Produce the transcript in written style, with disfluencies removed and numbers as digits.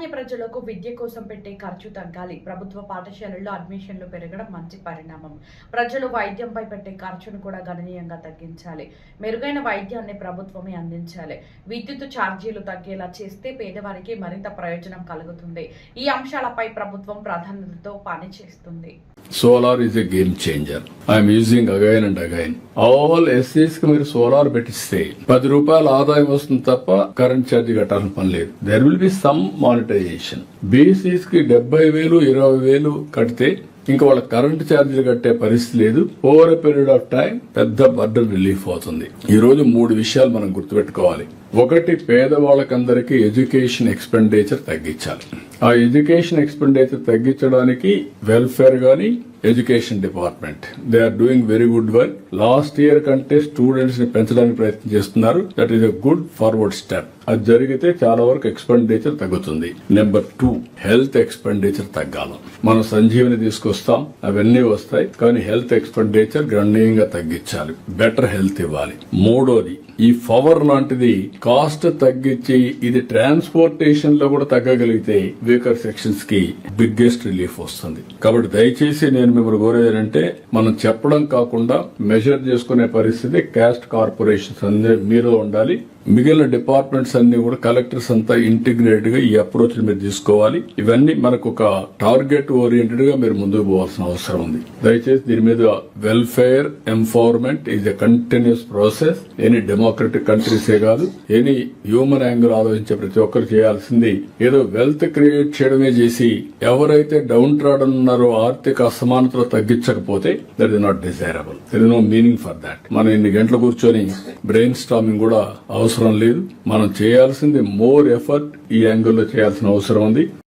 సామాన్య ప్రజలకు విద్య కోసం పెట్టే ఖర్చు తగ్గాలి. ప్రభుత్వ పాఠశాలల్లో అడ్మిషన్లు పెరగడం మంచి పరిణామం. ప్రజలు వైద్యంపై పెట్టే ఖర్చును కూడా గణనీయంగా తగ్గించాలి. మెరుగైన వైద్యాన్ని ప్రభుత్వమే అందించాలి. విద్యుత్ ఛార్జీలు తగ్గేలా చేస్తే పేదవారికి మరింత ప్రయోజనం కలుగుతుంది. ఈ అంశాలపై ప్రభుత్వం ప్రాధాన్యతతో పనిచేస్తుంది. Solar is a game changer. I am using again and again. All SCs కి మీరు సోలార్ పెట్టిస్తే 10 రూపాయల ఆదాయం వస్తుంది తప్ప కరెంట్ ఛార్జీ కట్టాల్సిన పని లేదు. There will be some monetization. BCs కి 70,000 20,000 కడితే ఇంకా వాళ్ళ కరెంట్ ఛార్జీలు కట్టే పరిస్థితి లేదు. Over a period of time పెద్ద బర్డన్ రిలీఫ్ అవుతుంది. ఈ రోజు 3 విషయాలు మనం గుర్తుపెట్టుకోవాలి. ఒకటి, పేదవాళ్ళకందరికీ ఎడ్యుకేషన్ ఎక్స్పెండిచర్ తగ్గించాలి. ఆ ఎడ్యుకేషన్ ఎక్స్పెండిచర్ తగ్గించడానికి వెల్ఫేర్ గానీ education department they are doing very good work. Last year కంటే స్టూడెంట్స్ ని పెంచడానికి ప్రయత్నం చేస్తున్నారు. That is a good forward step. అది జరిగితే చాలా వరకు ఎక్స్పెండిచర్ తగ్గుతుంది. నెంబర్ 2, హెల్త్ ఎక్స్పెండిచర్ తగ్గాలి. మనం సంజీవని తీసుకొస్తాం, అవన్నీ వస్తాయి, కానీ హెల్త్ ఎక్స్పెండిచర్ గణనీయంగా తగ్గించాలి. బెటర్ హెల్త్ ఇవ్వాలి. మూడోది, ఈ పవర్ లాంటిది కాస్ట్ తగ్గించి ఇది ట్రాన్స్పోర్టేషన్ లో కూడా తగ్గగలిగితే వీకర్ సెక్షన్స్ కి బిగ్గెస్ట్ రిలీఫ్ వస్తుంది. కాబట్టి దయచేసి నేను మిమ్మల్ని కోరేదంటే మనం చెప్పడం కాకుండా మెజర్ చేసుకునే పరిస్థితి క్యాస్ట్ కార్పొరేషన్స్ అన్ని మీలో ఉండాలి. మిగిలిన డిపార్ట్మెంట్స్ అన్ని కూడా కలెక్టర్స్ అంతా ఇంటిగ్రేటెడ్ గా ఈ అప్రోచ్ మీరు తీసుకోవాలి. ఇవన్నీ మనకు ఒక టార్గెట్ ఓరియంటెడ్ గా మీరు ముందుకు పోవాల్సిన అవసరం ఉంది. దయచేసి దీని మీద welfare empowerment is a continuous process. Any democratic కంట్రీసే కాదు, ఎనీ హ్యూమన్ యాంగిల్ ఆలోచించే ప్రతి ఒక్కరు చేయాల్సింది ఏదో వెల్త్ క్రియేట్ చేయడమే చేసి ఎవరైతే డౌన్ ట్రాడన్ ఉన్నారో ఆర్థిక అసమానతలు తగ్గించకపోతే that is not desirable. There is no meaning for that. మనం ఇన్ని గంటలు కూర్చొని బ్రెయిన్ స్టార్మింగ్ కూడా అవసరం లేదు. మనం చేయాల్సింది మోర్ ఎఫర్ట్ ఈ యాంగిల్లో చేయాల్సిన అవసరం ఉంది.